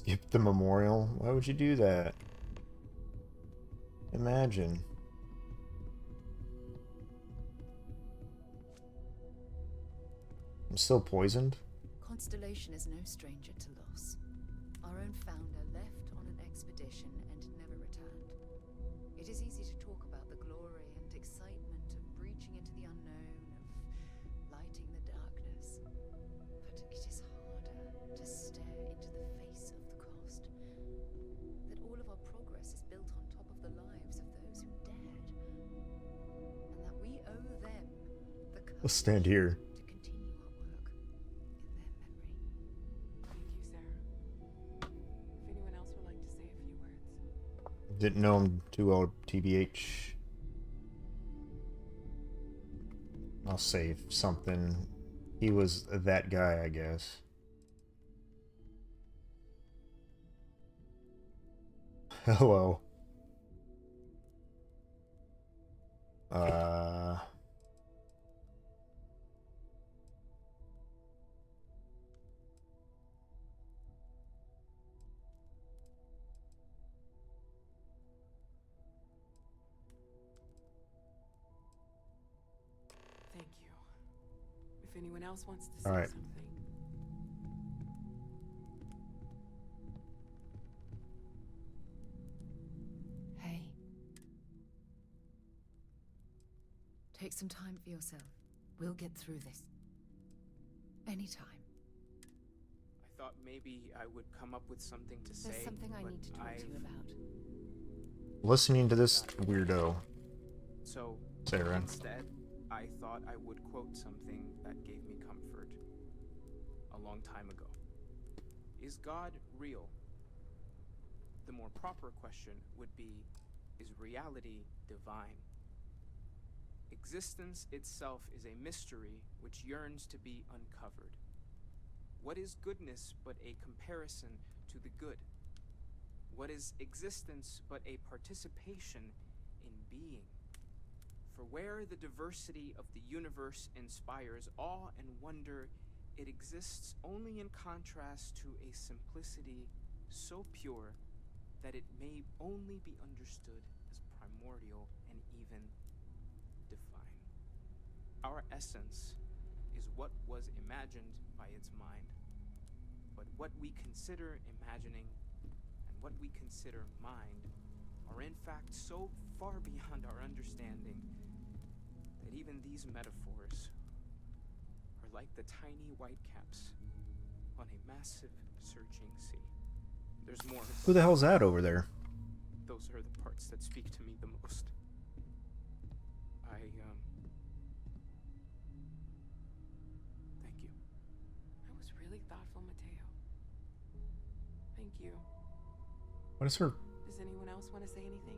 Skip the memorial? Why would you do that? Imagine. I'm still poisoned? Constellation is no stranger to loss. Our own founder left on an expedition and never returned. It is easy to talk about the glory and excitement of breaching into the unknown, of lighting the darkness. But it is harder to stare into the face of the cost. That all of our progress is built on top of the lives of those who dared. And that we owe them the courage Let's stand here. to continue our work in their memory. Thank you, Sarah. If anyone else would like to say a few words. Didn't know him too well, TBH. I'll save something. He was that guy, I guess. Hello. Thank you. If anyone else wants to All say right. something. Hey. Take some time for yourself. We'll get through this. Anytime. I thought maybe I would come up with something to say. There's something I but need to talk to you about. Listening to this weirdo, So, Sarah. instead, I thought I would quote something that gave me comfort a long time ago. Is God real? The more proper question would be, is reality divine? Existence itself is a mystery which yearns to be uncovered. What is goodness but a comparison to the good? What is existence but a participation in being? For where the diversity of the universe inspires awe and wonder, it exists only in contrast to a simplicity so pure that it may only be understood as primordial and even divine. Our essence is what was imagined by its mind, but what we consider imagining and what we consider mind are in fact so far beyond our understanding that even these metaphors are like the tiny whitecaps on a massive searching sea. There's more. Who the hell's that over there? Those are the parts that speak to me the most. Thank you. That was really thoughtful, Mateo. Thank you. What is her? Does anyone else want to say anything?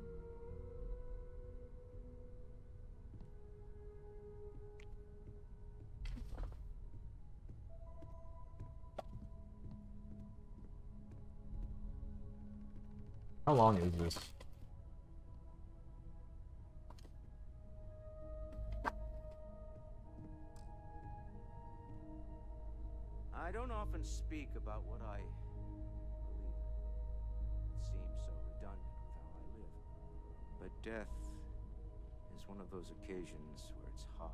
How long is this? I don't often speak about what I believe in. It seems so redundant with how I live. But death is one of those occasions where it's hard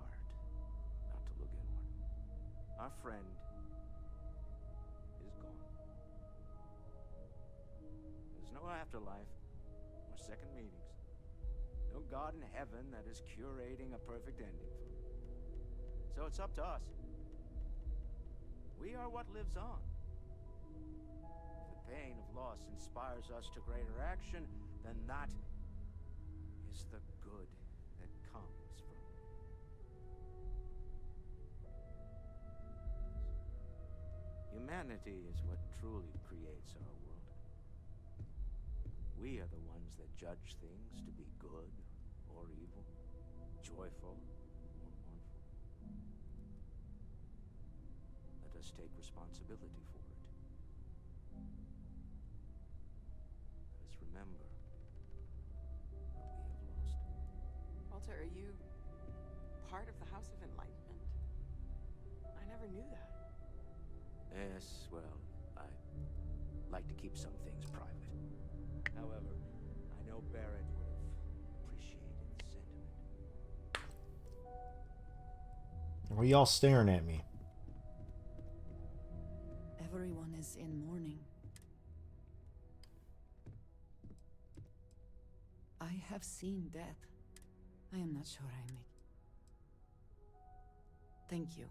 not to look inward. Our friend is gone. There's no afterlife or second meetings. No God in heaven that is curating a perfect ending for me. So it's up to us. We are what lives on. If the pain of loss inspires us to greater action, then that is the good that comes from it. Humanity is what truly creates our world. We are the ones that judge things to be good or evil, joyful or mournful. Let us take responsibility for it. Let us remember what we have lost. Walter, are you part of the House of Enlightenment? I never knew that. Yes, well, like to keep some things private. However, I know Barrett would have appreciated the sentiment. Why y'all staring at me? Everyone is in mourning. I have seen death. I am not sure I make. Thank you.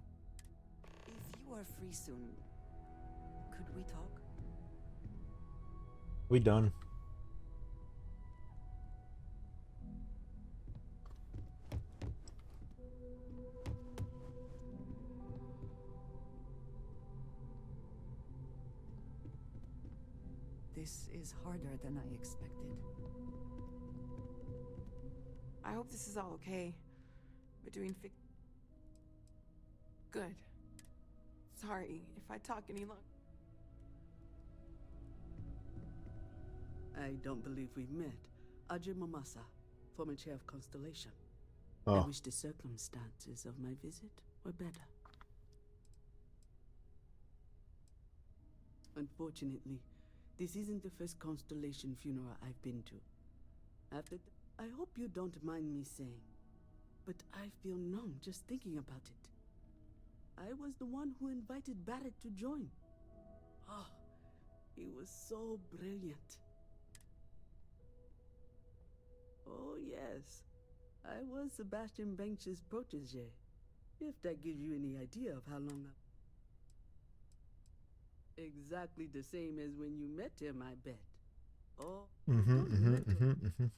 If you are free soon, could we talk? We done. This is harder than I expected. I hope this is all okay. Between Good. Sorry if I talk any longer. I don't believe we've met. Ajay Mamasa, former chair of Constellation. I Oh, wish the circumstances of my visit were better. Unfortunately, this isn't the first Constellation funeral I've been to. I hope you don't mind me saying, but I feel numb just thinking about it. I was the one who invited Barrett to join. Oh, he was so brilliant. Oh, yes. I was Sebastian Banks's protege. If that gives you any idea of how long Exactly the same as when you met him, I bet. Oh, don't remember.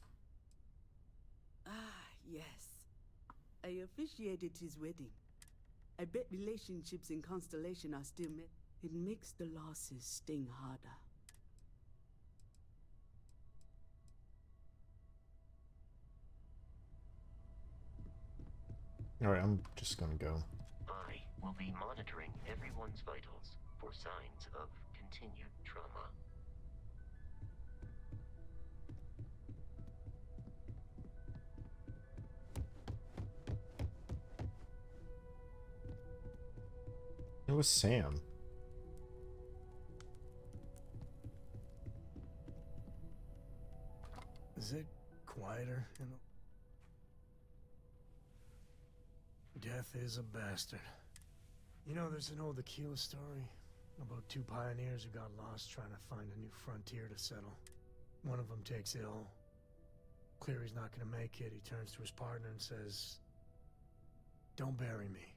Ah, yes. I officiated his wedding. I bet relationships in Constellation are still met. It makes the losses sting harder. alright, I'm just gonna go. I will be monitoring everyone's vitals for signs of continued trauma. It was Sam. Is it quieter in the... Death is a bastard. You know, there's an old Aquila story about two pioneers who got lost trying to find a new frontier to settle. One of them takes ill. Clear he's not gonna make it. He turns to his partner and says, "Don't bury me.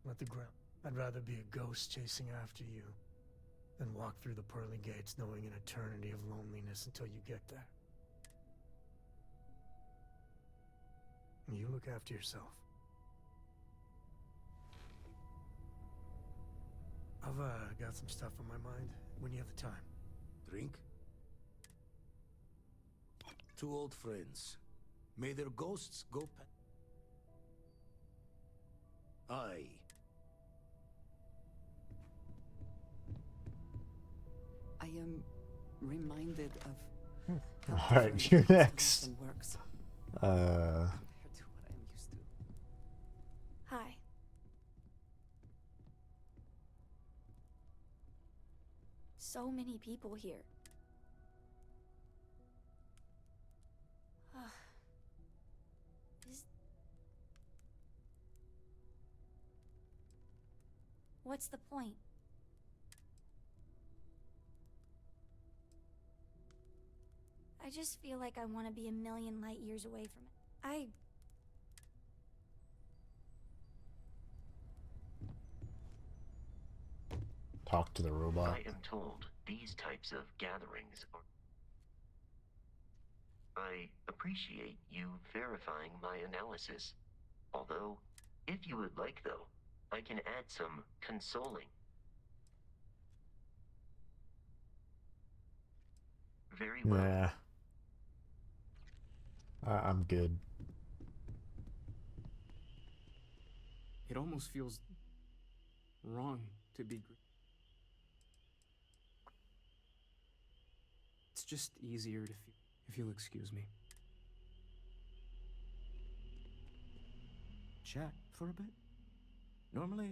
Let the ground. I'd rather be a ghost chasing after you than walk through the pearly gates knowing an eternity of loneliness until you get there. You look after yourself." I've got some stuff on my mind when you have the time. Drink? Two old friends. May their ghosts go Aye. I am reminded of how Alright, different you're this next. medicine works Uh, Compared to what I'm used to. Hi. So many people here. Is... What's the point? I just feel like I want to be a million light years away from it. talk to the robot. I am told these types of gatherings are... I appreciate you verifying my analysis. Although, if you would like though, I can add some consoling. Very well. Nah. I'm good. It almost feels wrong to be. It's just easier to feel, if you'll excuse me. Chat for a bit? Normally,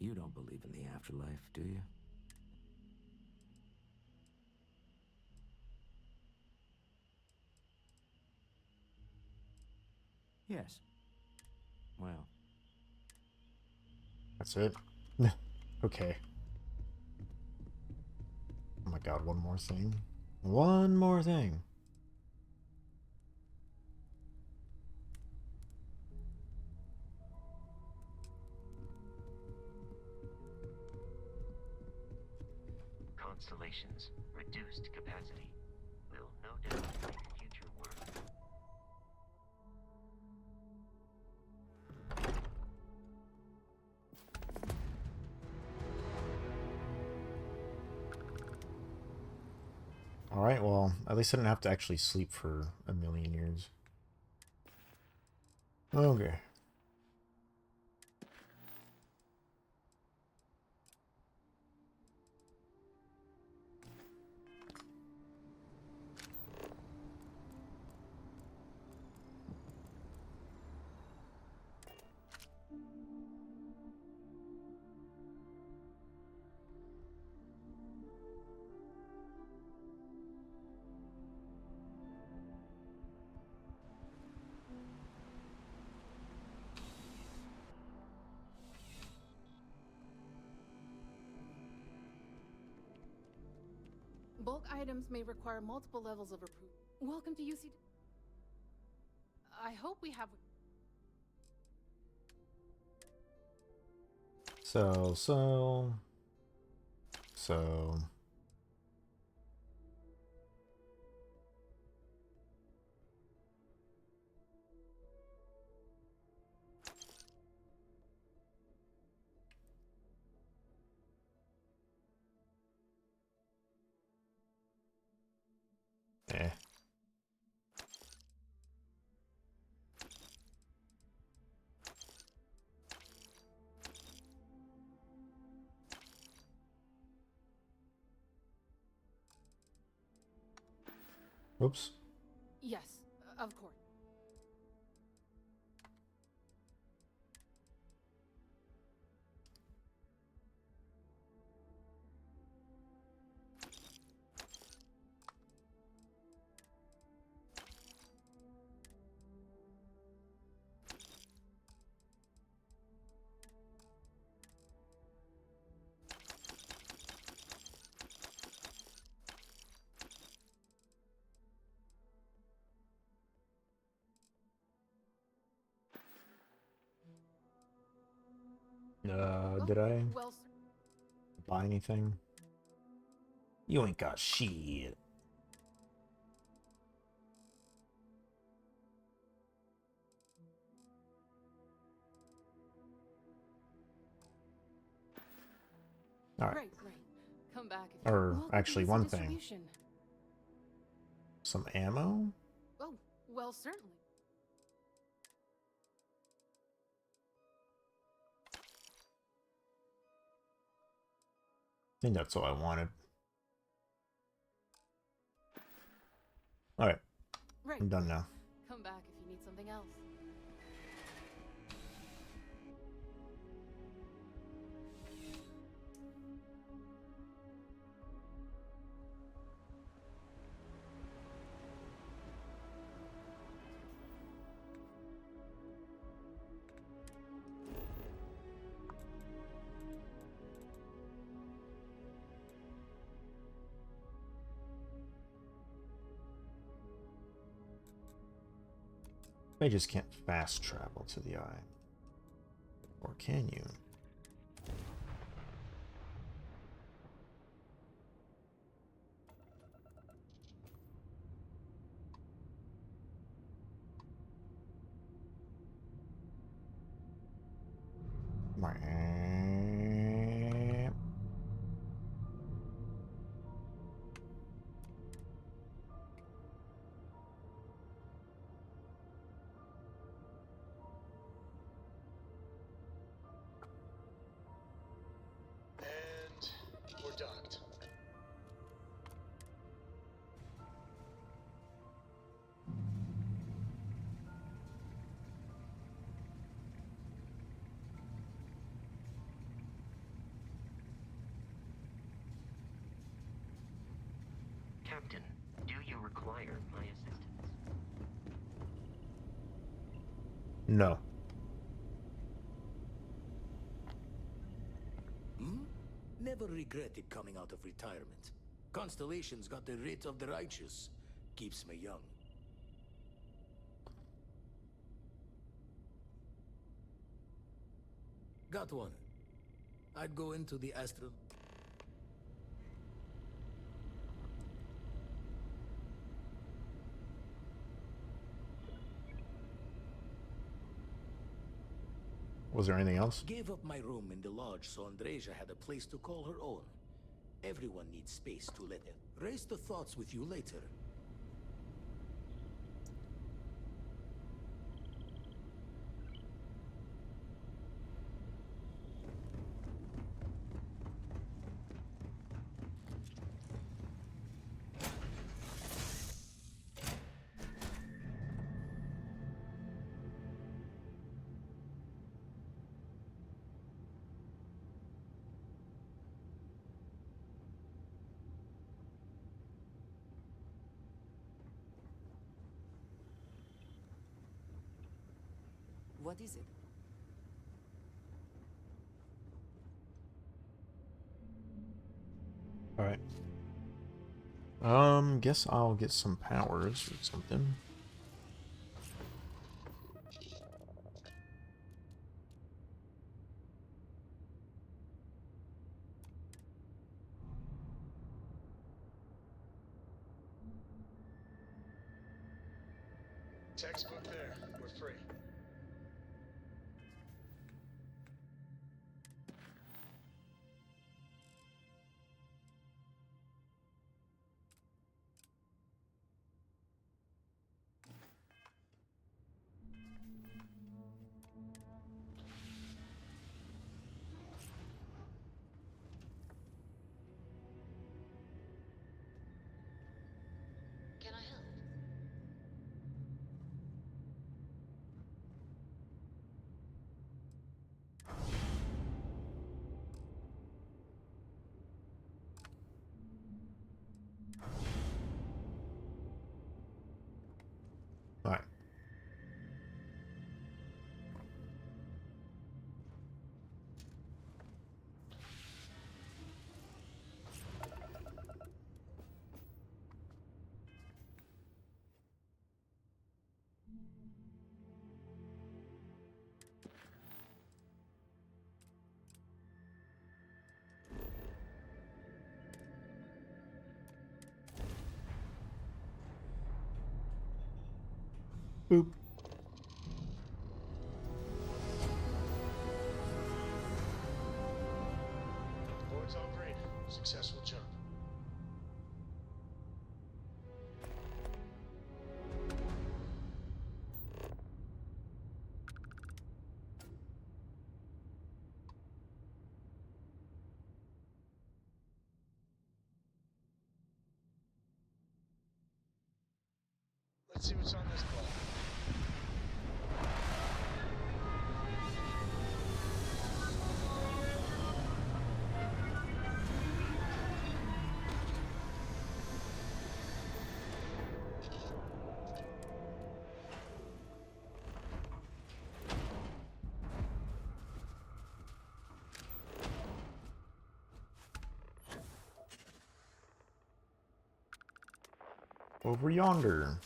You don't believe in the afterlife, do you? Yes. Well, That's it? Okay. Oh my god, one more thing. One more thing. Constellations, reduced capacity. Will no doubt make future work. Alright, well, at least I didn't have to actually sleep for a million years. Okay. Bulk items may require multiple levels of approval. Welcome to UC. I hope we have. So. Eh. Oops. Yes, of course. Did I Well, buy anything? You ain't got shit. Alright. right. Come back if you Or welcome to actually, UC one thing. distribution. Some ammo? Oh, well, certainly. I think that's all I wanted. Alright. Right. I'm done now. Come back if you need something else. They just can't fast travel to the eye. Or can you? And we're docked. Captain, do you require my assistance? No. Hmm? Never regretted coming out of retirement. Constellation's got the writ of the righteous. Keeps me young. Got one. I'd go into the astral... Was there anything else? Gave up my room in the lodge so Andreja had a place to call her own. Everyone needs space to let it. Raise the thoughts with you later. What is it? Alright. Guess I'll get some powers or something. Textbook there. We're free. Can I help? Alright. Boop. Board's all green. Successful jump. Let's see what's on this block. Over yonder.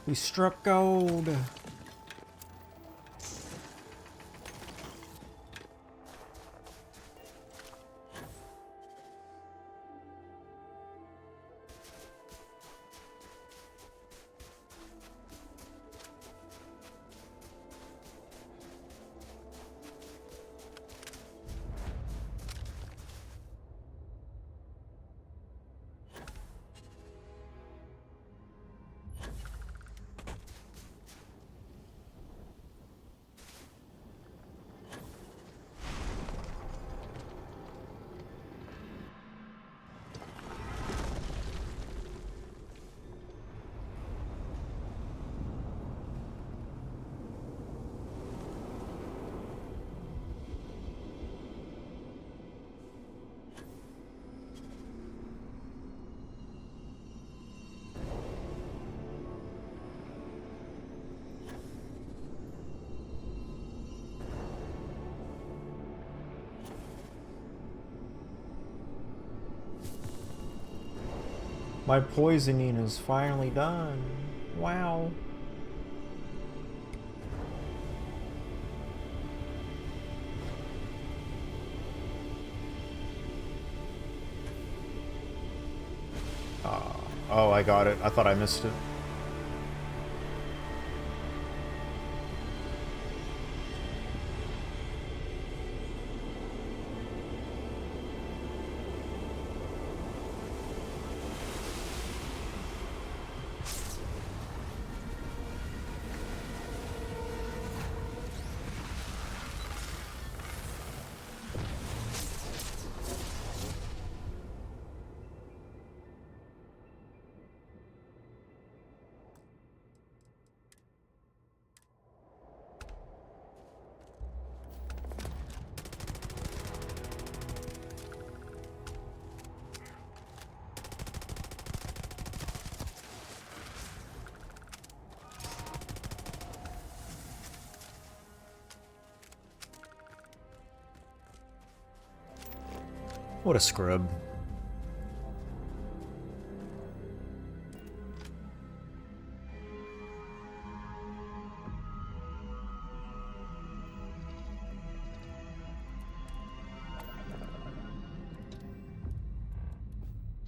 We struck gold. My poisoning is finally done. Wow. Oh, I got it. I thought I missed it. What a scrub.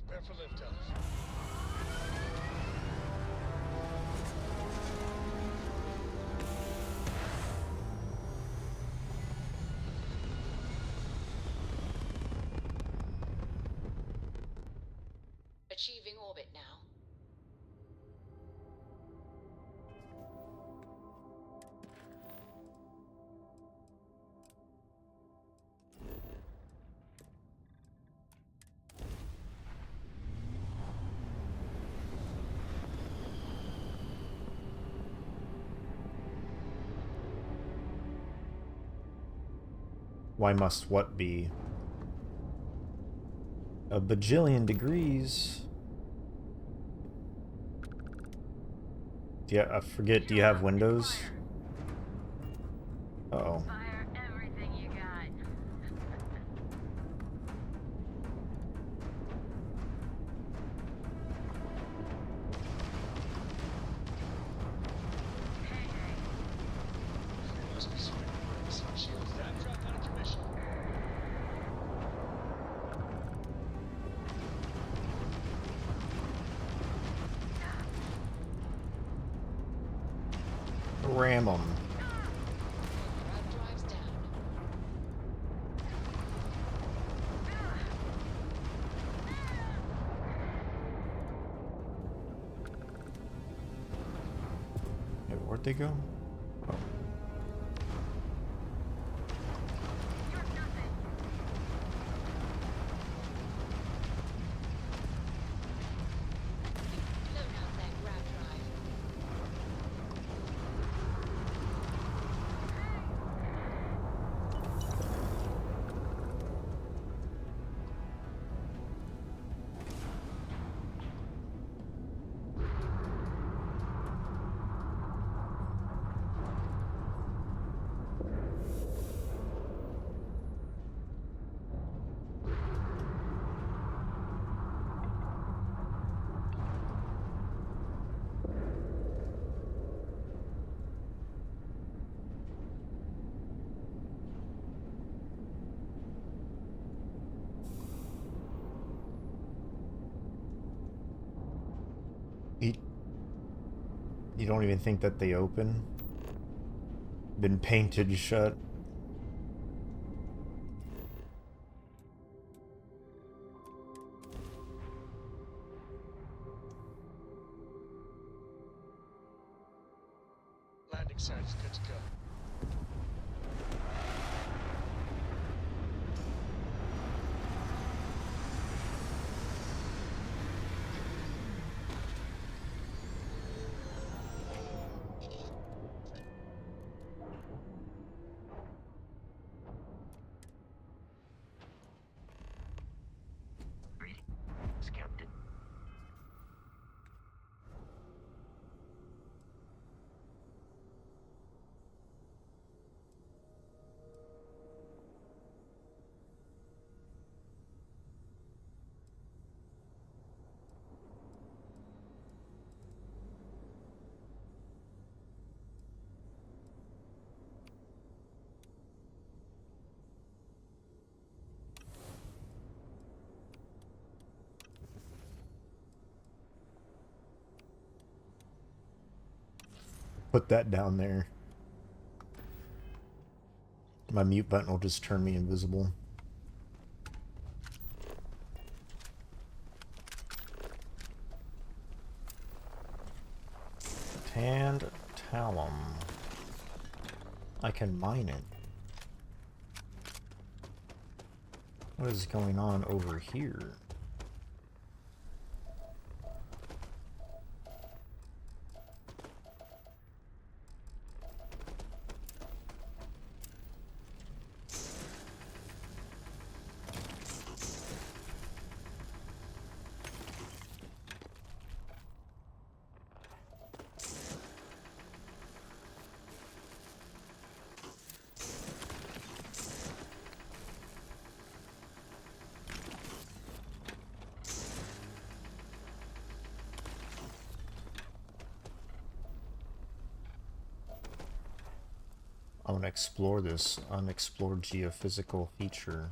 Prepare for liftoff. Achieving orbit now. Why must what be? A bajillion degrees. Yeah, I forget, do you have windows? Uh-oh. Fire everything you got. Must be swinging brakes. Shields that drop out of commission. Ram 'em. Grab drives down. Hey, where'd they go? Oh. You're nothing. Load out that grab drive. You don't even think that they open? Been painted shut. Landing site is good to go. put that down there. My mute button will just turn me invisible. Tanned talum. I can mine it. What is going on over here? I want to explore this unexplored geophysical feature.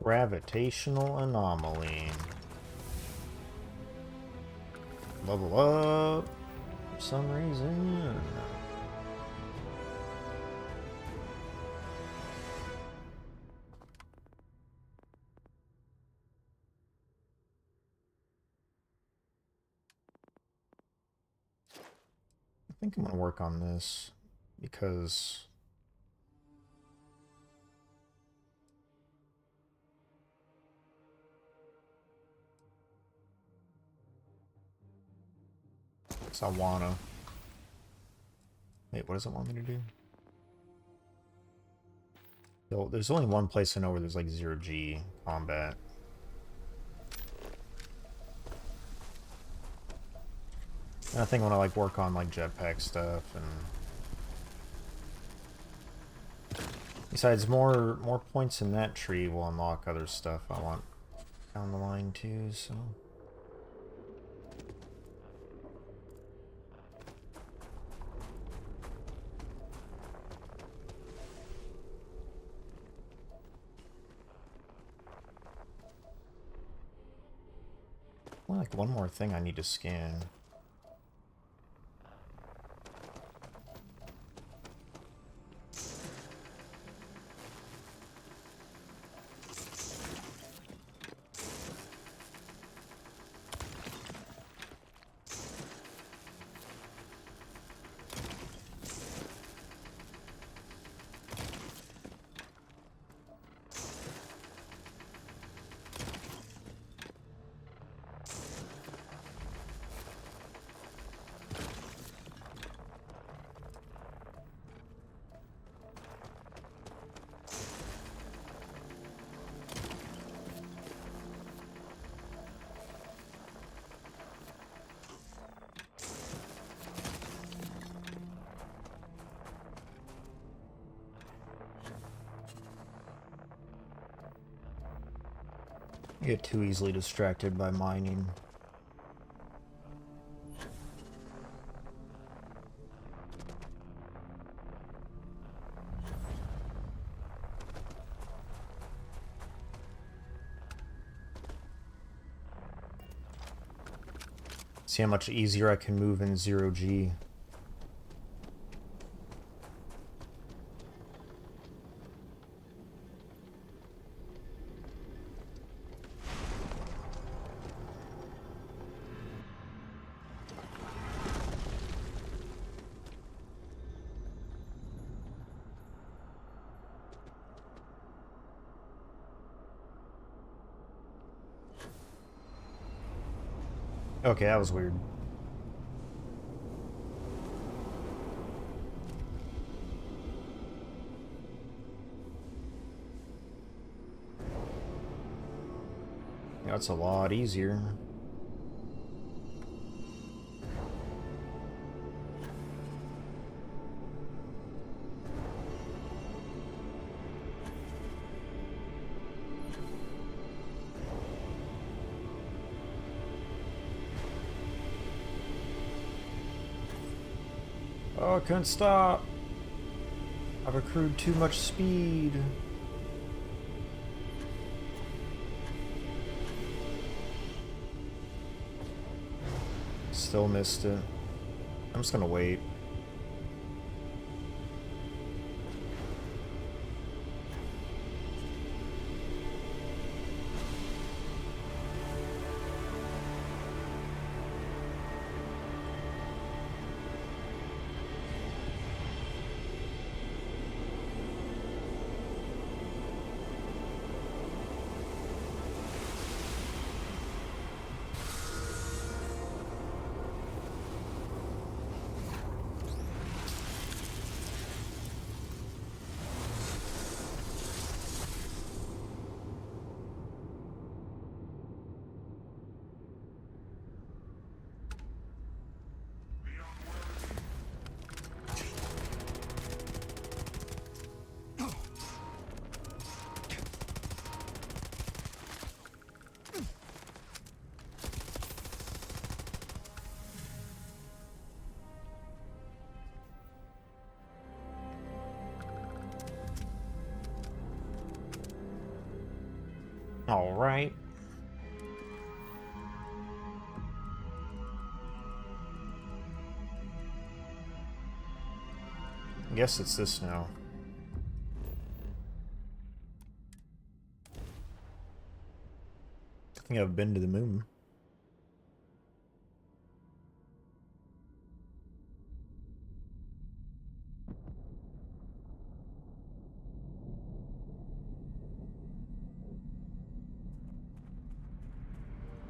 Gravitational anomaly. Level up for some reason. I think I'm gonna work on this because I wanna. Wait, what does it want me to do? Yo, there's only one place I know where there's like 0G combat. And I think when I like work on like jetpack stuff and besides more points in that tree will unlock other stuff I want down the line too, so like one more thing I need to scan. I get too easily distracted by mining. See how much easier I can move in 0G. Okay, that was weird. That's a lot easier. Oh, I couldn't stop. I've accrued too much speed. Still missed it. I'm just gonna wait. All right. I guess it's this now. I think I've been to the moon.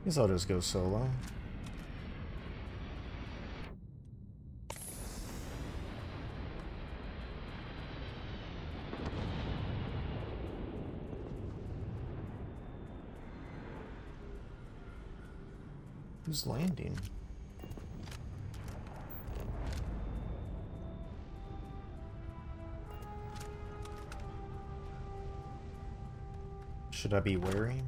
Guess I'll just go solo. Who's landing? Should I be wary?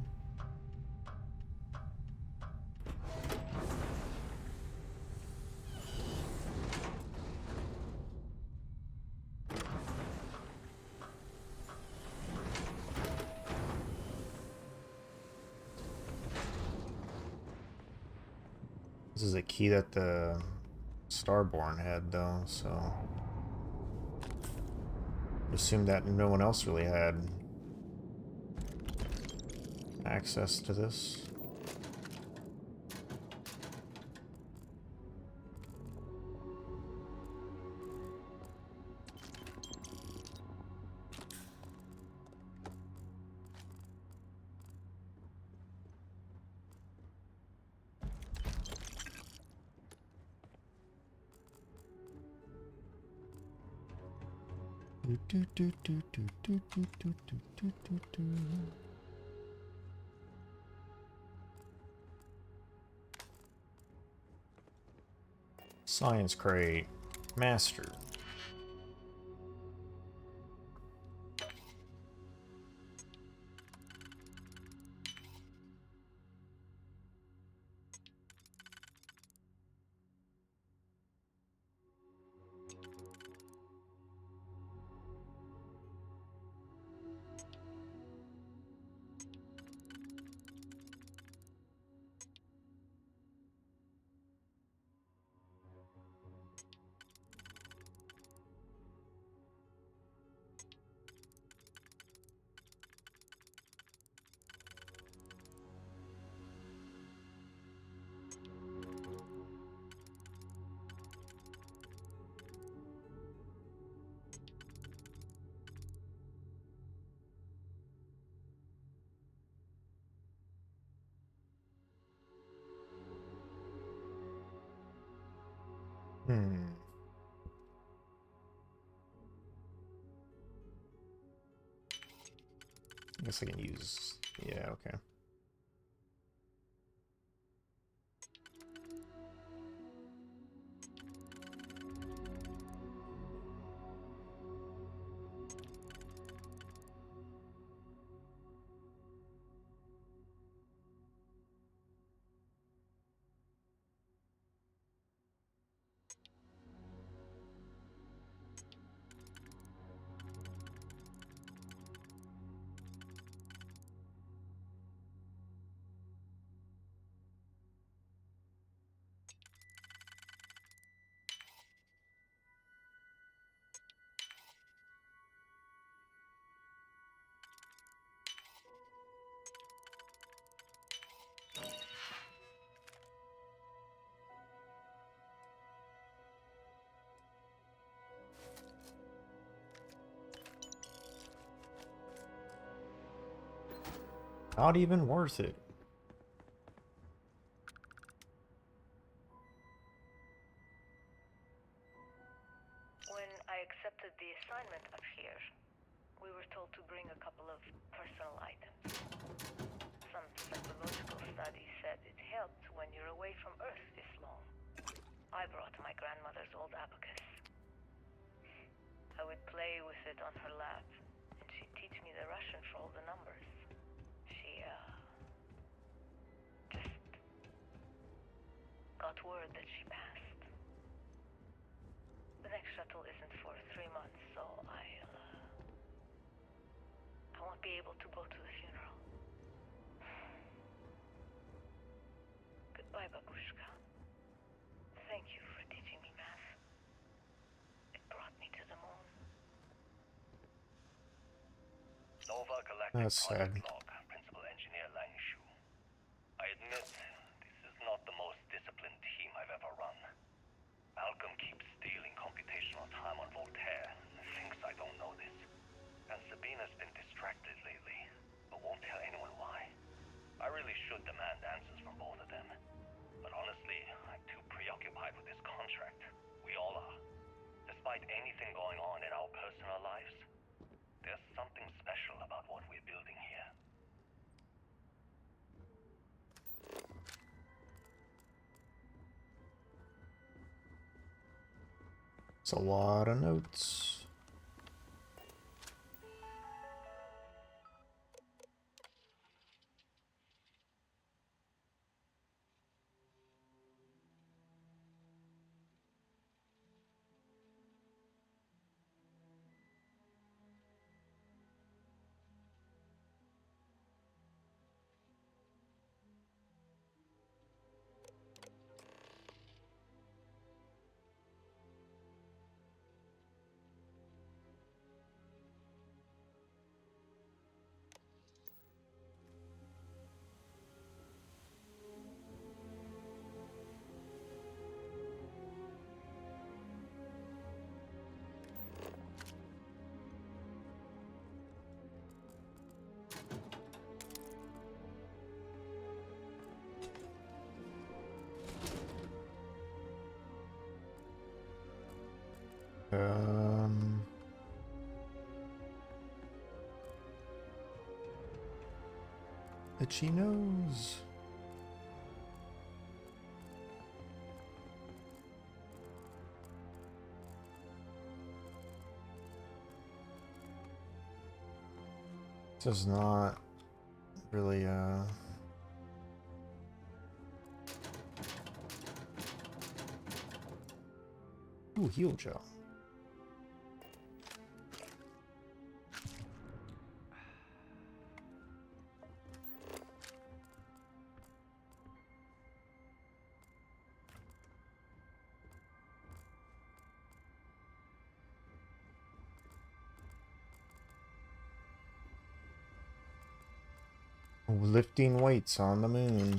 This is a key that the Starborn had, though, so I'd assume that no one else really had access to this. Science crate. Master. Hmm. I guess I can use... Yeah, okay. Not even worth it. When I accepted the assignment up here, we were told to bring a couple of personal items. Some psychological studies said it helped when you're away from Earth this long. I brought my grandmother's old abacus. I would play with it on her lap, and she'd teach me the Russian for all the numbers. She, just got word that she passed. The next shuttle isn't for 3 months, so I won't be able to go to the funeral. Goodbye, Babushka. Thank you for teaching me math. It brought me to the moon. Nova Galactic That's sad. Project Log, Principal Engineer Lang Shu. I admit, this is not the most disciplined team I've ever run. Malcolm keeps stealing computational time on Voltaire and thinks I don't know this. And Sabina's been distracted lately, but won't tell anyone why. I really should demand answers from both of them. But honestly, I'm too preoccupied with this contract. We all are. Despite anything going on in our personal lives, there's something special about what we're building here. It's a lot of notes. Um... Itchy nose. This is not really, Ooh, heal gel. Lifting weights on the moon.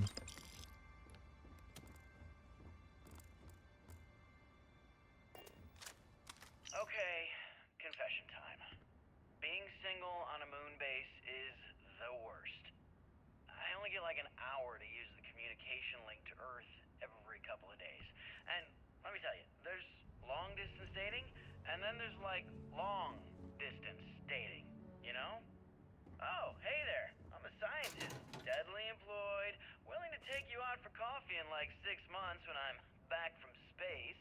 Okay, confession time. Being single on a moon base is the worst. I only get like an hour to use the communication link to Earth every couple of days. And let me tell you, there's like long distance dating, you know? Oh, hey there. I'm a scientist, steadily employed, willing to take you out for coffee in like 6 months when I'm back from space.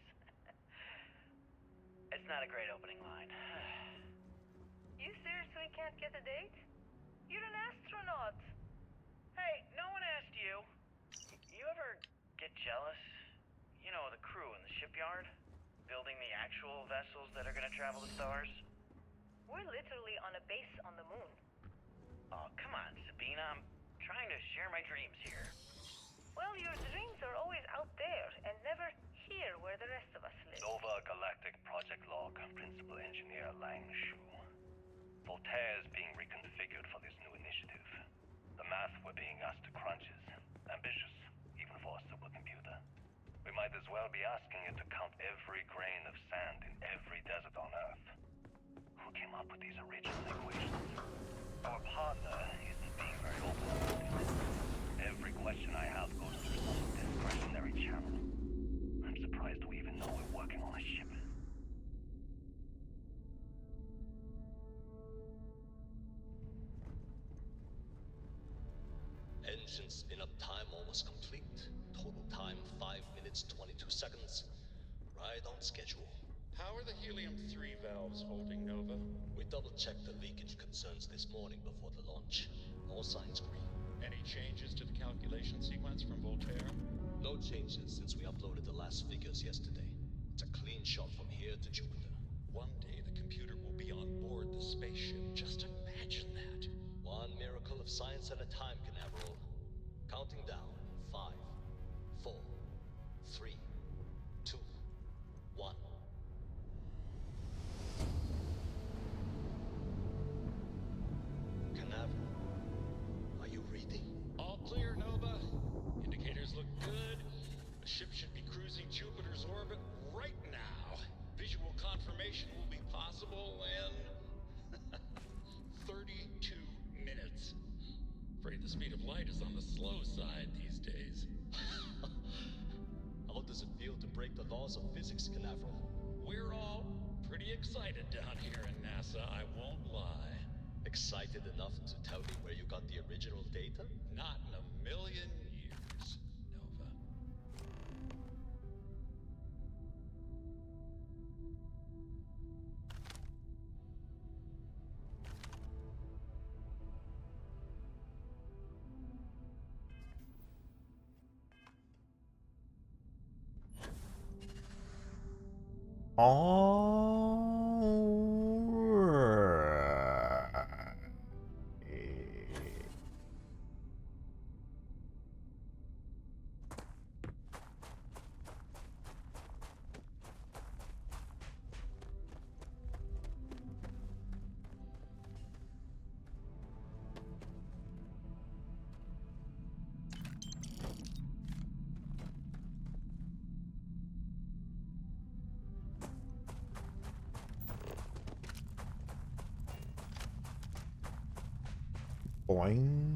It's not a great opening line. You seriously can't get a date? You're an astronaut. Hey, no one asked you. You ever get jealous? You know, the crew in the shipyard? Building the actual vessels that are gonna travel the stars? We're literally on a base on the moon. Oh, come on, Sabina. I'm trying to share my dreams here. Well, your dreams are always out there and never here where the rest of us live. Nova Galactic Project Log, Principal Engineer Lang Shu. Voltaire is being reconfigured for this new initiative. The math we're being asked to crunch is ambitious, even for a supercomputer. We might as well be asking it to count every grain of sand in every desert on Earth. Who came up with these original equations? Our partner isn't being very open about it. Every question I have goes through some discretionary channel. I'm surprised we even know we're working on a ship. Engines in uptime almost complete. Total time 5 minutes 22 seconds. Right on schedule. How are the helium-3 valves holding, Nova? We double-checked the leakage concerns this morning before the launch. All signs green. Any changes to the calculation sequence from Voltaire? No changes since we uploaded the last figures yesterday. It's a clean shot from here to Jupiter. One day the computer will be on board the spaceship. Just imagine that. One miracle of science at a time, Canaveral. Counting down. 5, 4, 3, 2, 1. Canaveral, are you reading? All clear, Nova. Indicators look good. The ship should be cruising Jupiter's orbit right now. Visual confirmation will be possible in 32 minutes. Afraid the speed of light is on the slow side these days. How does it feel to break the laws of physics, Canaveral? We're all pretty excited down here in NASA, I won't lie. Excited enough to tell me where you got the original data? Not in a million years, Nova. Boing.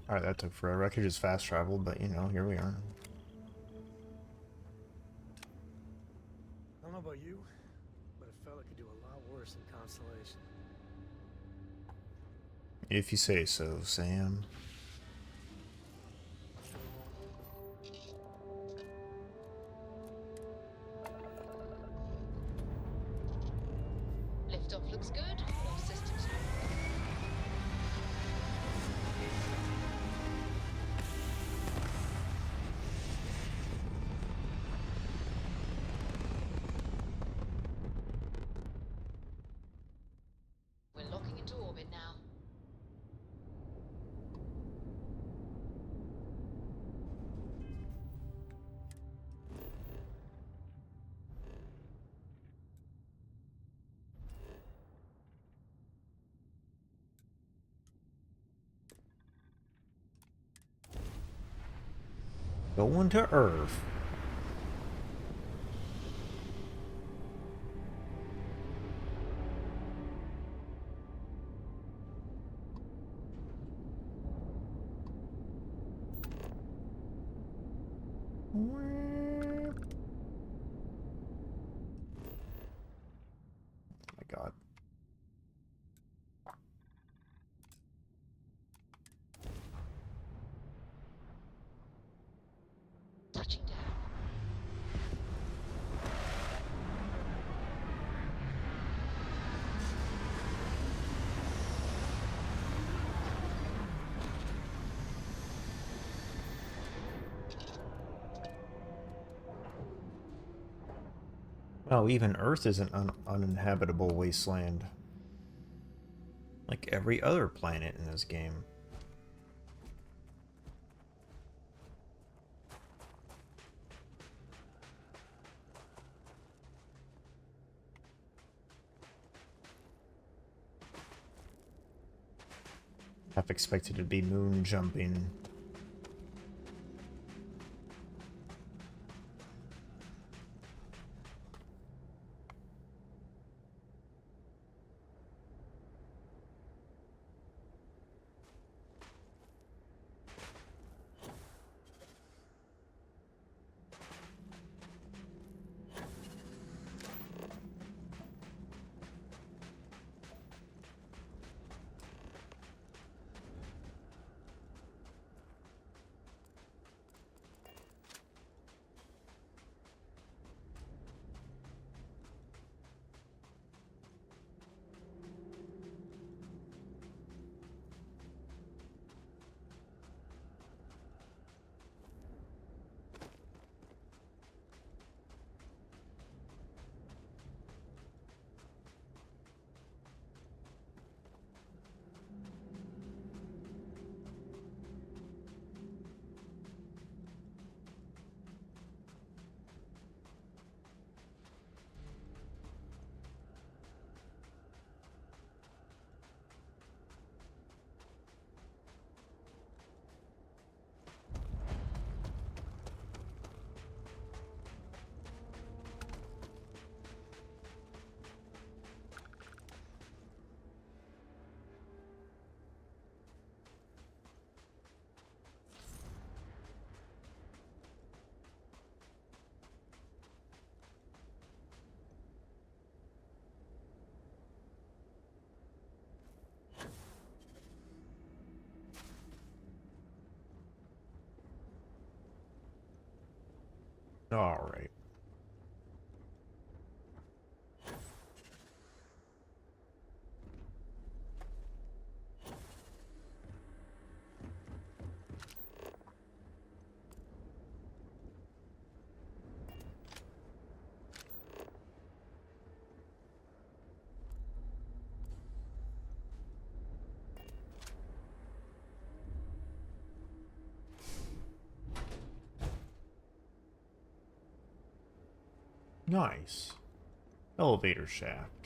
Alright, that took forever. I could just fast travel, but you know, here we are. I don't know about you, but a fella could do a lot worse than Constellation. If you say so, Sam. Liftoff looks good. All systems go. Going to Earth. My God. Touching down. Well, even Earth is an uninhabitable wasteland. Like every other planet in this game. Half expected to be moon jumping. All right. Nice. Elevator shaft.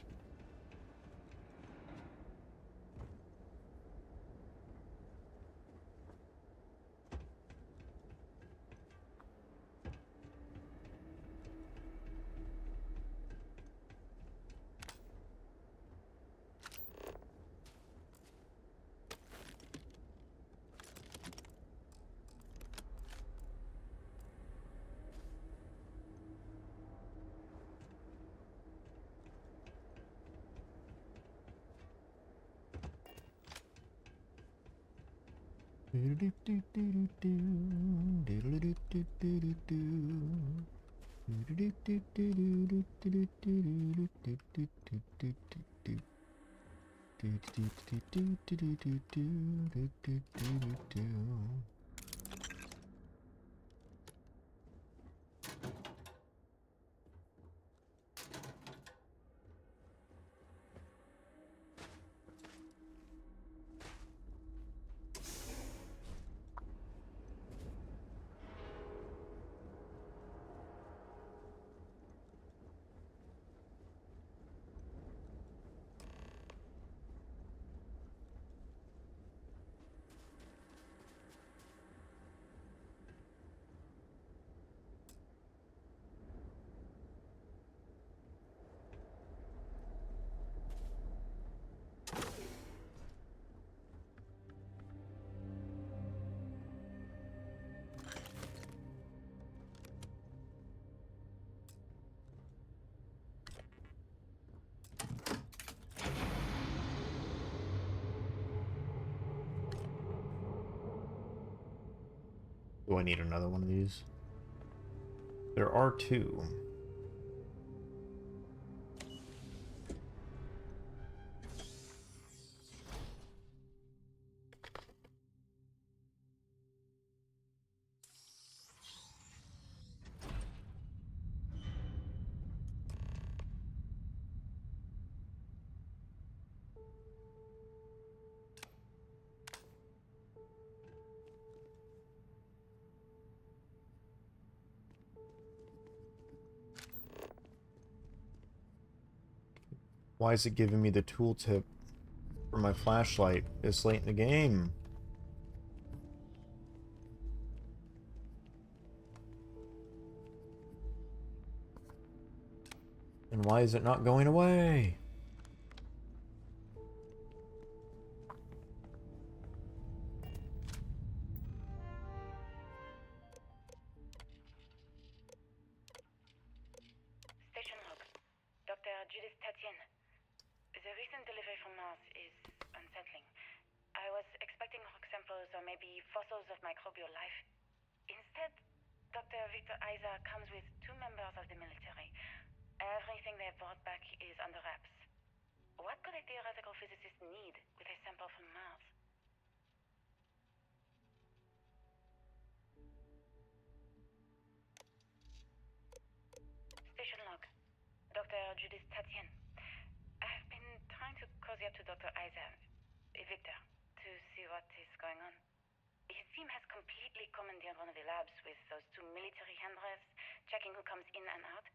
Do I need another one of these? There are two. Why is it giving me the tooltip for my flashlight this late in the game? And why is it not going away? Station log. Dr. Judith Tatien. The recent delivery from Mars is unsettling. I was expecting rock samples or maybe fossils of microbial life. Instead, Dr. Victor Isa comes with two members of the military. Everything they brought back is under wraps. What could a theoretical physicist need with a sample from Mars? Station log. Dr. Judith Tatien. I've been trying to cozy up to Dr. Isa, Victor, to see what is going on. His team has completely commandeered one of the labs with those two military handrails, checking who comes in and out.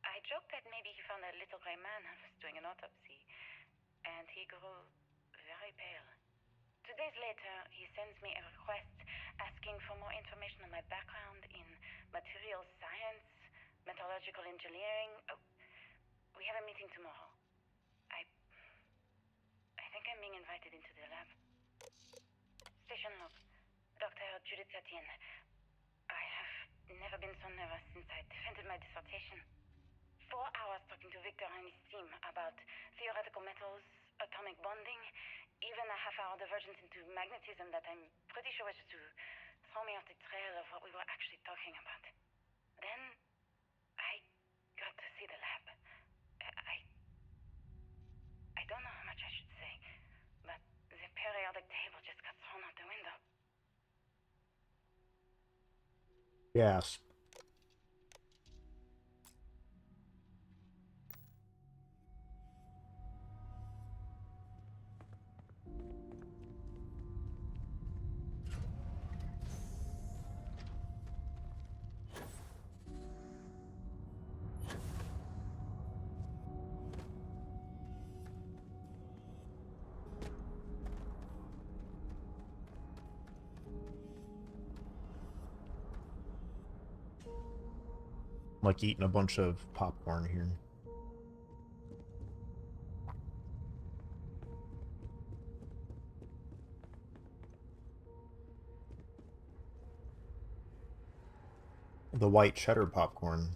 I joked that maybe he found a little gray man and was doing an autopsy, and he grew very pale. 2 days later, he sends me a request asking for more information on my background in materials science, metallurgical engineering. Oh, we have a meeting tomorrow. I think I'm being invited into the lab. Station log. Dr. Judith Tatien. I have never been so nervous since I defended my dissertation. 4 hours talking to Victor and his team about theoretical metals, atomic bonding, even a half-hour divergence into magnetism that I'm pretty sure was just to throw me off the trail of what we were actually talking about. Then, I got to see the lab. I don't know how much I should say, but the periodic table just got thrown out the window. Yes. Like eating a bunch of popcorn here. The white cheddar popcorn.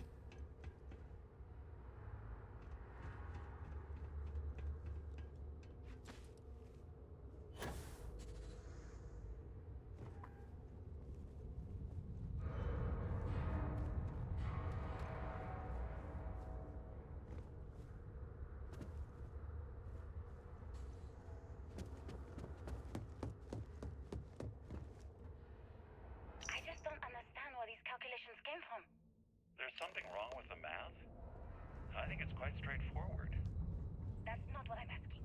I just don't understand where these calculations came from. There's something wrong with the math? I think it's quite straightforward. That's not what I'm asking.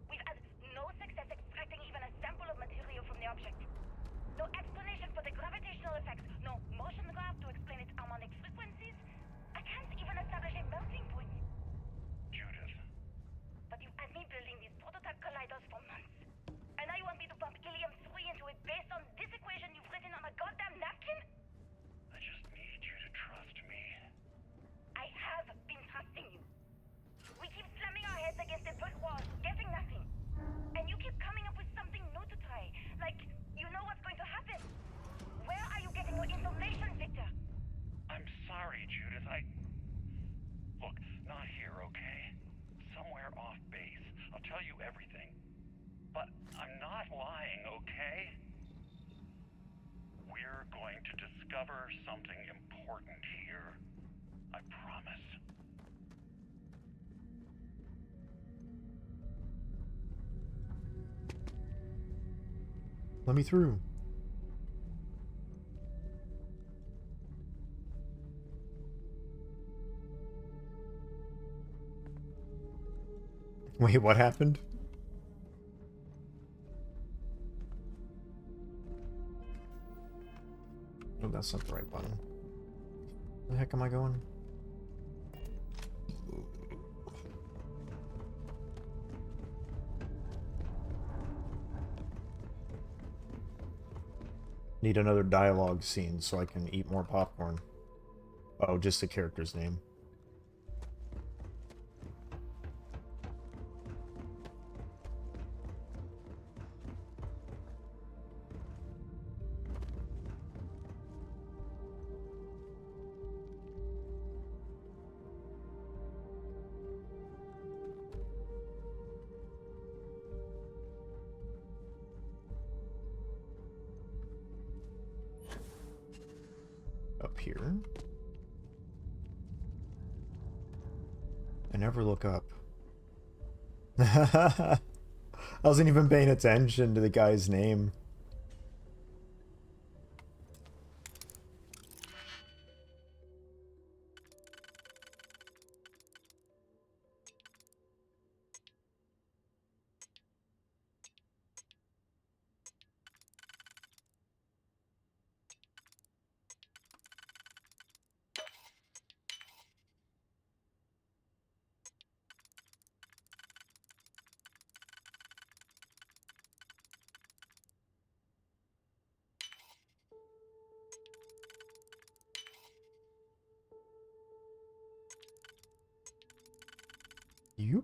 We've had no success extracting even a sample of material from the object. No explanation for the gravitational effects. No motion graph to explain its harmonic frequencies. I can't even establish a melting point. Judith. But you've had me building these prototype colliders for months. And now you want me to pump helium-3 into it based on this equation you've written on a goddamn napkin? I just need you to trust me. I have been trusting you. We keep slamming our heads against a brick wall, getting nothing. And you keep coming up with something new to try. Like, you know what's going to happen. Where are you getting your information, Victor? I'm sorry, Judith. Look, not here, okay? Somewhere off base. I'll tell you everything. But I'm not lying, okay? We're going to discover something important here. I promise. Let me through. Wait, what happened? Oh, that's not the right button. Where the heck am I going? Need another dialogue scene so I can eat more popcorn. Oh, just the character's name. Up here. I never look up. I wasn't even paying attention to the guy's name. Yoop.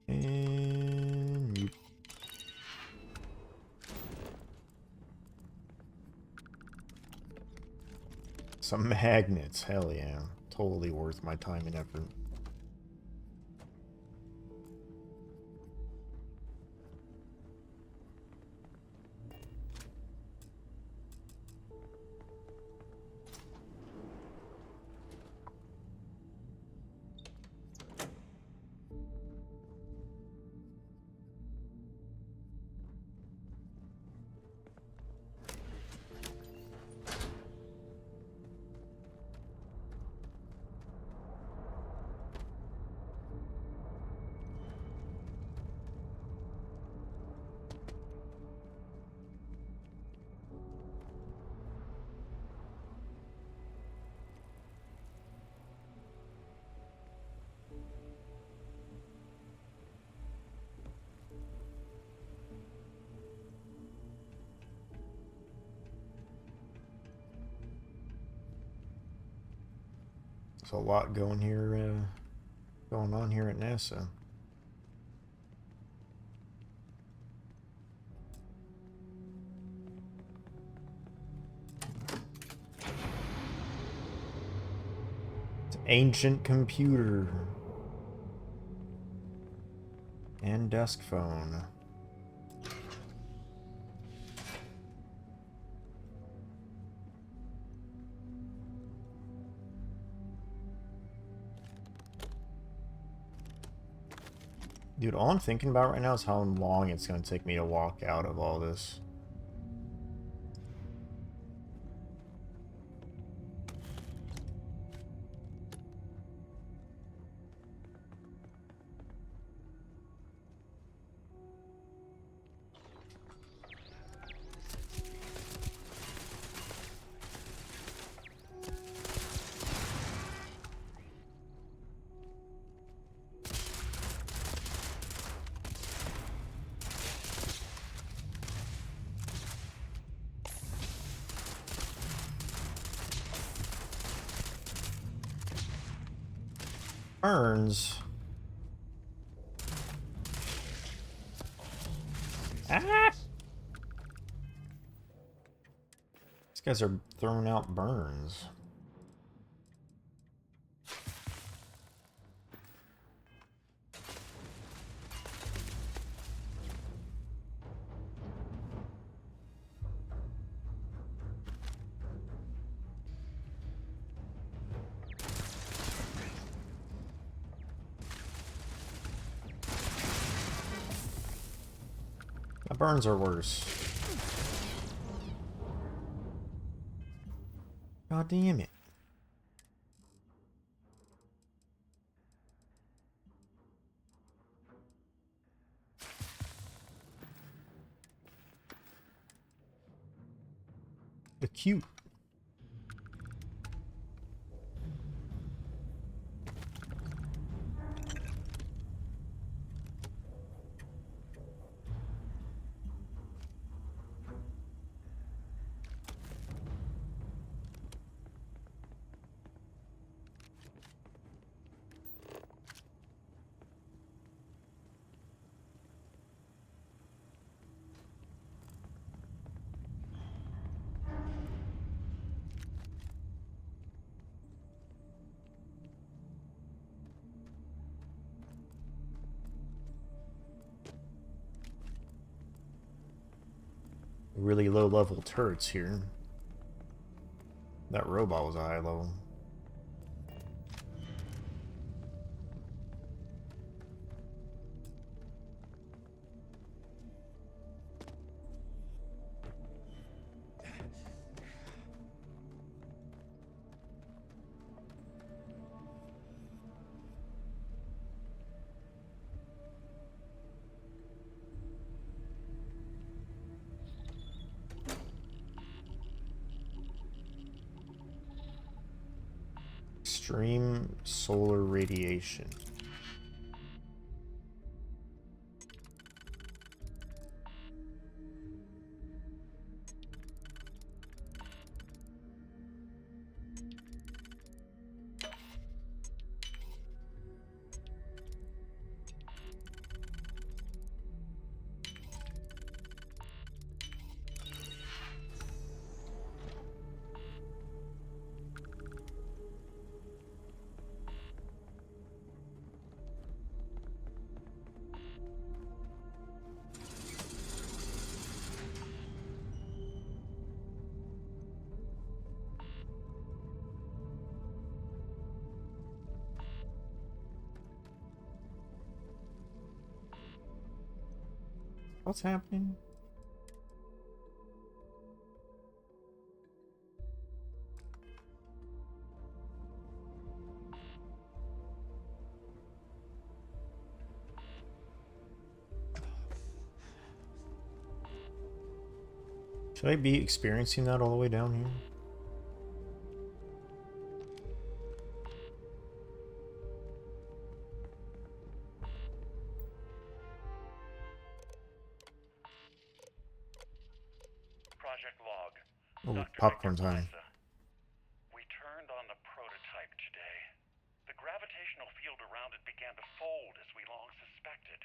And yoop. Some magnets, hell yeah. Totally worth my time and effort. There's a lot going on here at NASA. It's an ancient computer and desk phone. Dude, all I'm thinking about right now is how long it's going to take me to walk out of all this. Burns. Ah! These guys are throwing out burns. My burns are worse. God damn it. Acute. Really low level turrets here. That robot was a high level. Extreme solar radiation. What's happening? Should I be experiencing that all the way down here? Project log. Oh, Dr. popcorn Victor time. Isa. We turned on the prototype today. The gravitational field around it began to fold as we long suspected.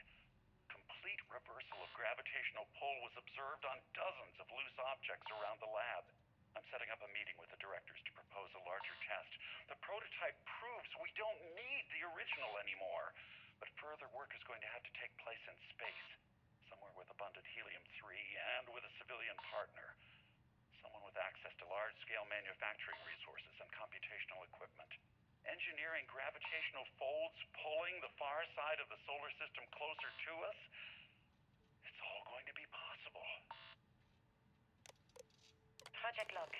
Complete reversal of gravitational pull was observed on dozens of loose objects around the lab. I'm setting up a meeting with the directors to propose a larger test. The prototype proves we don't need the original anymore. But further work is going to have to take place in space, somewhere with abundant helium-3 and with a civilian partner. Someone with access to large-scale manufacturing resources and computational equipment. Engineering gravitational folds pulling the far side of the solar system closer to us? It's all going to be possible. Project log.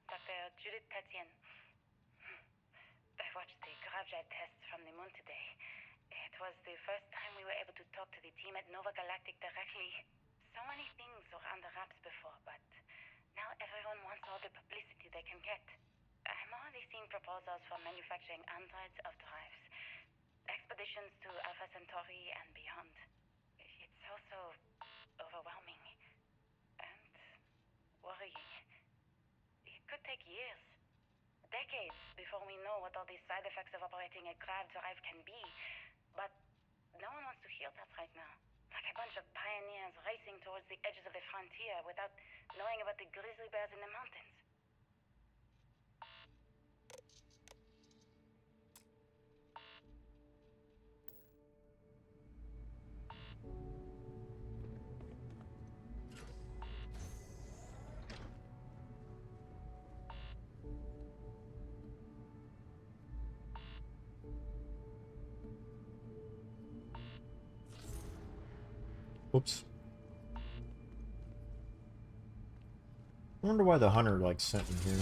Dr. Judith Tatien. I watched the gravjet tests from the moon today. It was the first time we were able to talk to the team at Nova Galactic directly. So many things were under wraps before, but now everyone wants all the publicity they can get. I'm already seeing proposals for manufacturing androids of drives, expeditions to Alpha Centauri and beyond. It's also overwhelming and worrying. It could take years, decades, before we know what all the side effects of operating a grav drive can be. But no one wants to hear that right now. Like a bunch of pioneers racing towards the edges of the frontier without knowing about the grizzly bears in the mountains. Whoops. I wonder why the hunter, like, sent me here.